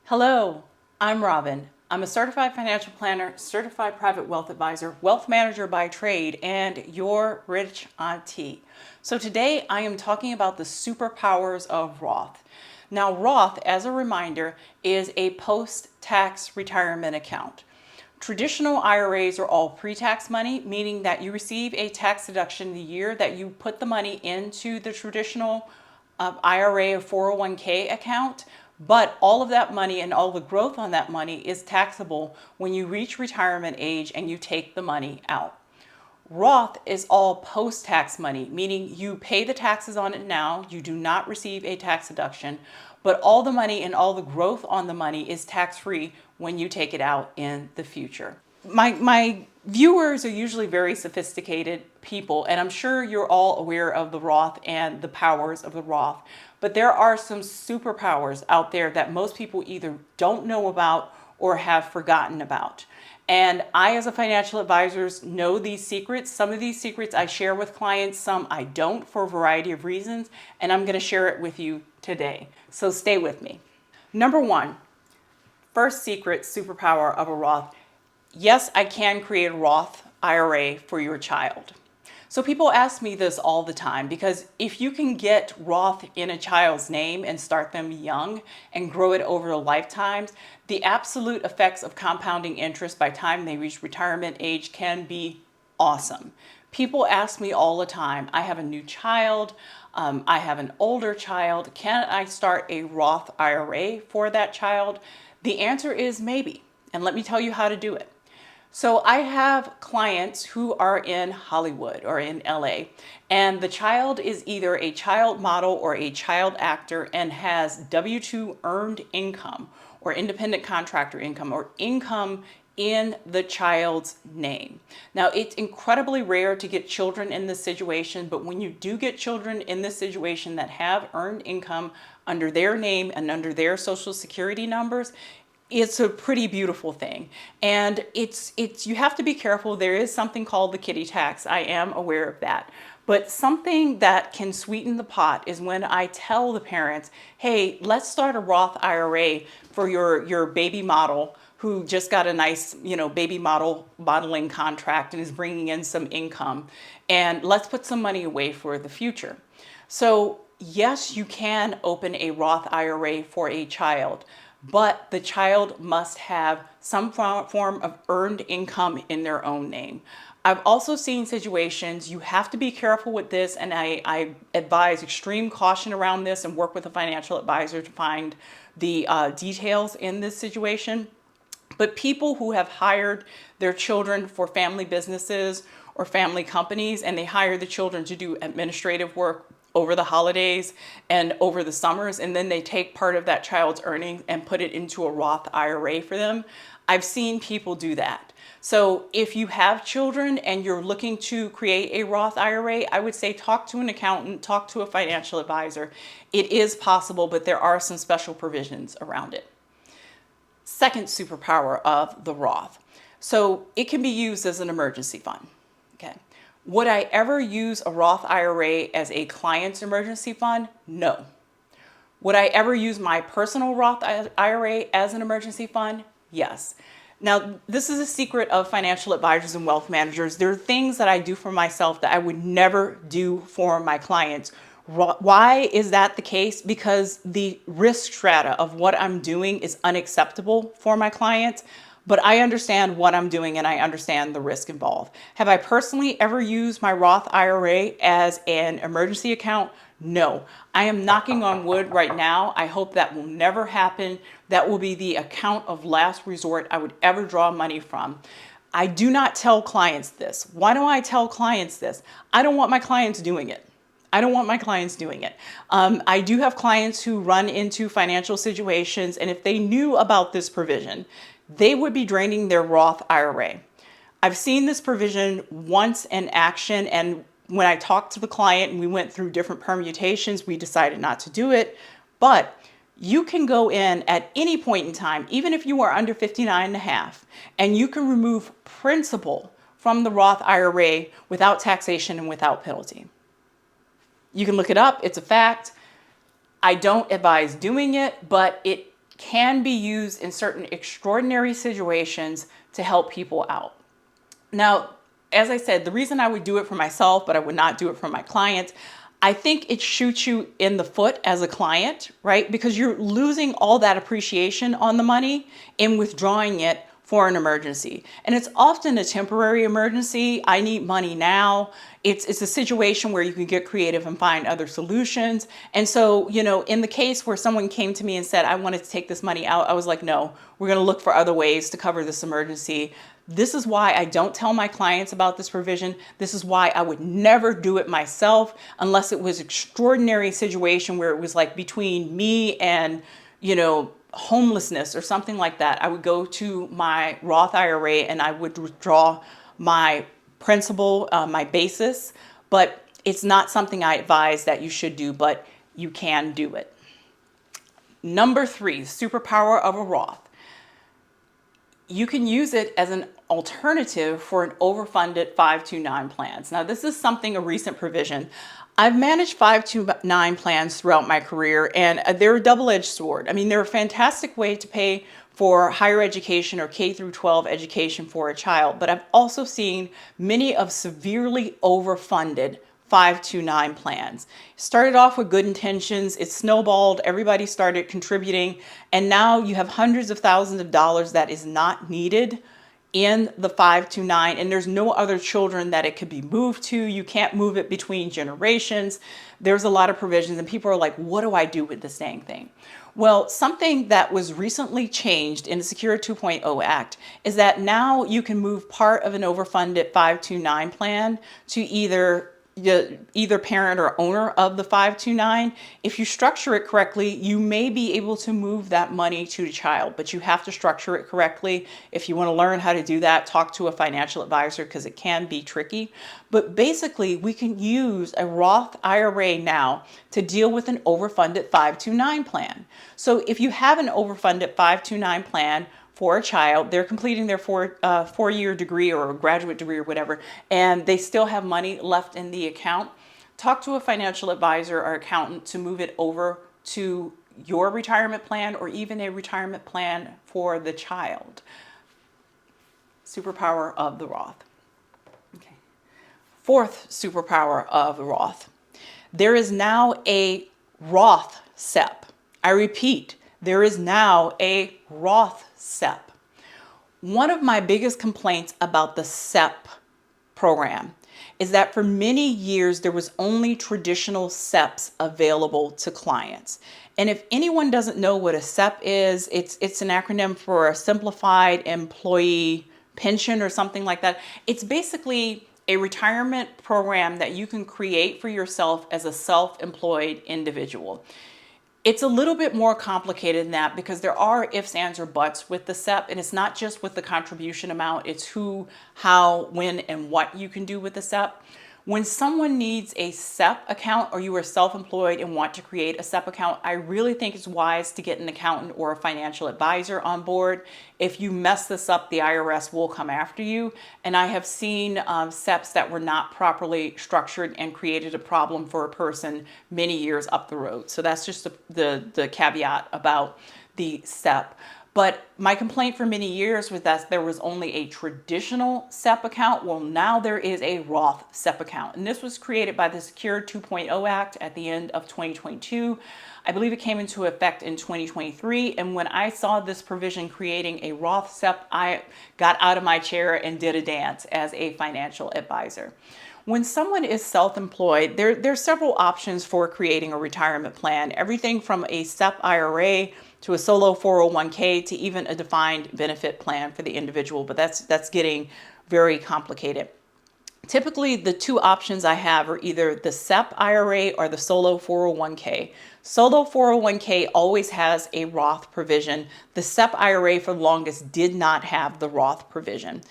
Hello, I'm Robin. I'm a certified financial planner, certified private wealth advisor, wealth manager by trade, and your rich auntie. So today I am talking about the superpowers of Roth. Now, Roth, as a reminder, is a post-tax retirement account. Traditional IRAs are all pre-tax money, meaning that you receive a tax deduction the year that you put the money into the traditional IRA or 401k account, but all of that money and all the growth on that money is taxable when you reach retirement age and you take the money out. Roth is all post-tax money, meaning you pay the taxes on it now, you do not receive a tax deduction, but all the money and all the growth on the money is tax-free when you take it out in the future. My viewers are usually very sophisticated people, and I'm sure you're all aware of the Roth and the powers of the Roth, but there are some superpowers out there that most people either don't know about or have forgotten about. And I, as a financial advisor, know these secrets. Some of these secrets I share with clients, some I don't for a variety of reasons, and I'm going to share it with you today. So stay with me. Number one, first secret superpower of a Roth. Yes, I can create a Roth IRA for your child. So people ask me this all the time because if you can get Roth in a child's name and start them young and grow it over a lifetime, the absolute effects of compounding interest by the time they reach retirement age can be awesome. People ask me all the time, I have a new child, I have an older child, can I start a Roth IRA for that child? The answer is maybe, and let me tell you how to do it. So I have clients who are in Hollywood or in LA, and the child is either a child model or a child actor and has W-2 earned income or independent contractor income or income in the child's name. Now, it's incredibly rare to get children in this situation, but when you do get children in this situation that have earned income under their name and under their social security numbers, it's a pretty beautiful thing. And it's you have to be careful. There is something called the kiddie tax. I am aware of that. But something that can sweeten the pot is when I tell the parents, hey, let's start a Roth IRA for your baby model who just got a nice, baby modeling contract and is bringing in some income. And let's put some money away for the future. So yes, you can open a Roth IRA for a child, but the child must have some form of earned income in their own name. I've also seen situations, you have to be careful with this, and I advise extreme caution around this and work with a financial advisor to find the details in this situation. But people who have hired their children for family businesses or family companies, and they hire the children to do administrative work over the holidays and over the summers, and then they take part of that child's earnings and put it into a Roth IRA for them. I've seen people do that. So if you have children and you're looking to create a Roth IRA, I would say talk to an accountant, talk to a financial advisor. It is possible, but there are some special provisions around it. Second superpower of the Roth. So it can be used as an emergency fund. Okay. Would I ever use a Roth IRA as a client's emergency fund? No. Would I ever use my personal Roth IRA as an emergency fund? Yes. Now, this is a secret of financial advisors and wealth managers. There are things that I do for myself that I would never do for my clients. Why is that the case? Because the risk strata of what I'm doing is unacceptable for my clients. But I understand what I'm doing and I understand the risk involved. Have I personally ever used my Roth IRA as an emergency account? No. I am knocking on wood right now. I hope that will never happen. That will be the account of last resort I would ever draw money from. I do not tell clients this. Why do I tell clients this? I don't want my clients doing it. I don't want my clients doing it. I do have clients who run into financial situations, and if they knew about this provision, they would be draining their Roth IRA. I've seen this provision once in action, and when I talked to the client and we went through different permutations, we decided not to do it. But you can go in at any point in time, even if you are under 59 and a half, and you can remove principal from the Roth IRA without taxation and without penalty. You can look it up. It's a fact. I don't advise doing it, but it can be used in certain extraordinary situations to help people out. Now, as I said, the reason I would do it for myself, but I would not do it for my clients, I think it shoots you in the foot as a client, right? Because you're losing all that appreciation on the money in withdrawing it for an emergency. And it's often a temporary emergency. I need money now. It's a situation where you can get creative and find other solutions. And so, in the case where someone came to me and said, I wanted to take this money out, I was like, no, we're going to look for other ways to cover this emergency. This is why I don't tell my clients about this provision. This is why I would never do it myself unless it was an extraordinary situation where it was like between me and, homelessness or something like that. I would go to my Roth IRA and I would withdraw my principal, my basis, but it's not something I advise that you should do, but you can do it. Number 3, superpower of a Roth. You can use it as an alternative for an overfunded 529 plans. Now, this is a recent provision. I've managed 529 plans throughout my career, and they're a double-edged sword. I mean, they're a fantastic way to pay for higher education or K through 12 education for a child, but I've also seen many of severely overfunded 529 plans. Started off with good intentions, it snowballed, everybody started contributing, and now you have hundreds of thousands of dollars that is not needed in the 529, and there's no other children that it could be moved to. You can't move it between generations. There's a lot of provisions, and people are like, what do I do with this dang thing? Well, something that was recently changed in the Secure 2.0 Act is that now you can move part of an overfunded 529 plan to either parent or owner of the 529. If you structure it correctly, you may be able to move that money to the child, but you have to structure it correctly. If you want to learn how to do that, talk to a financial advisor because it can be tricky. But basically, we can use a Roth IRA now to deal with an overfunded 529 plan. So if you have an overfunded 529 plan for a child, they're completing their four-year degree or a graduate degree or whatever, and they still have money left in the account, talk to a financial advisor or accountant to move it over to your retirement plan or even a retirement plan for the child. Superpower of the Roth. Okay. 4th superpower of the Roth. There is now a Roth SEP. I repeat, there is now a Roth SEP. One of my biggest complaints about the SEP program is that for many years there was only traditional SEPs available to clients. And if anyone doesn't know what a SEP is, it's an acronym for a Simplified Employee Pension or something like that. It's basically a retirement program that you can create for yourself as a self-employed individual. It's a little bit more complicated than that because there are ifs, ands, or buts with the SEP, and it's not just with the contribution amount, it's who, how, when, and what you can do with the SEP. When someone needs a SEP account or you are self-employed and want to create a SEP account, I really think it's wise to get an accountant or a financial advisor on board. If you mess this up, the IRS will come after you. And I have seen SEPs that were not properly structured and created a problem for a person many years up the road. So that's just the caveat about the SEP. But my complaint for many years was that there was only a traditional SEP account. Well, now there is a Roth SEP account. And this was created by the Secure 2.0 Act at the end of 2022. I believe it came into effect in 2023. And when I saw this provision creating a Roth SEP, I got out of my chair and did a dance as a financial advisor. When someone is self-employed, there's several options for creating a retirement plan. Everything from a SEP IRA to a solo 401k to even a defined benefit plan for the individual, but that's getting very complicated. Typically, the two options I have are either the SEP IRA or the solo 401k. Solo 401k always has a Roth provision. The SEP IRA for the longest did not have the Roth provision.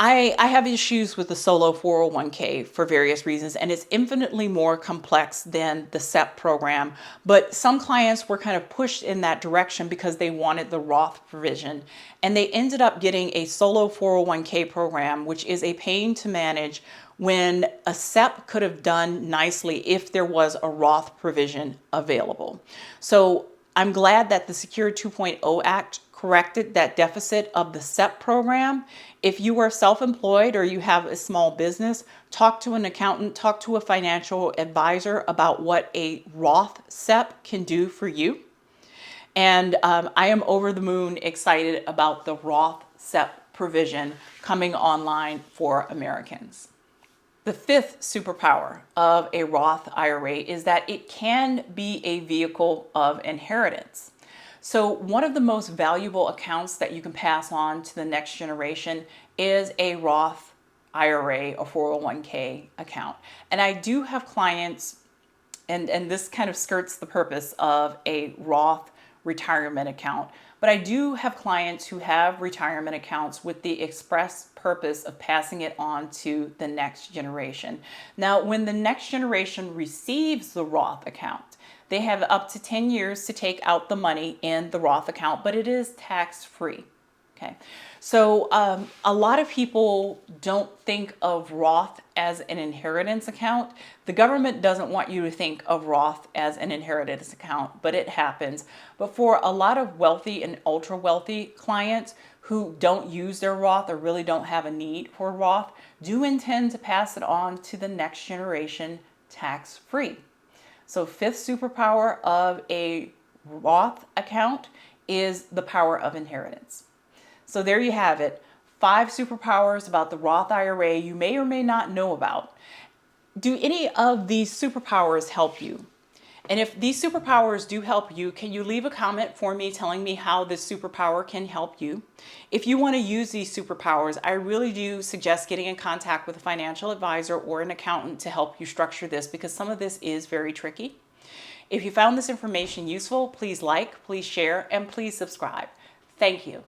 I have issues with the solo 401k for various reasons, and it's infinitely more complex than the SEP program. But some clients were kind of pushed in that direction because they wanted the Roth provision, and they ended up getting a solo 401k program, which is a pain to manage when a SEP could have done nicely if there was a Roth provision available. So I'm glad that the Secure 2.0 Act corrected that deficit of the SEP program. If you are self-employed or you have a small business, talk to an accountant, talk to a financial advisor about what a Roth SEP can do for you. And I am over the moon excited about the Roth SEP provision coming online for Americans. The fifth superpower of a Roth IRA is that it can be a vehicle of inheritance. So one of the most valuable accounts that you can pass on to the next generation is a Roth IRA or 401k account. And I do have clients, and this kind of skirts the purpose of a Roth retirement account, but I do have clients who have retirement accounts with the express purpose of passing it on to the next generation. Now, when the next generation receives the Roth account, they have up to 10 years to take out the money in the Roth account, but it is tax-free. Okay, so a lot of people don't think of Roth as an inheritance account. The government doesn't want you to think of Roth as an inheritance account, but it happens. But for a lot of wealthy and ultra wealthy clients who don't use their Roth or really don't have a need for Roth, do intend to pass it on to the next generation tax-free. So fifth superpower of a Roth account is the power of inheritance. So there you have it. 5 superpowers about the Roth IRA you may or may not know about. Do any of these superpowers help you? And if these superpowers do help you, can you leave a comment for me telling me how this superpower can help you? If you want to use these superpowers, I really do suggest getting in contact with a financial advisor or an accountant to help you structure this, because some of this is very tricky. If you found this information useful, please like, please share, and please subscribe. Thank you.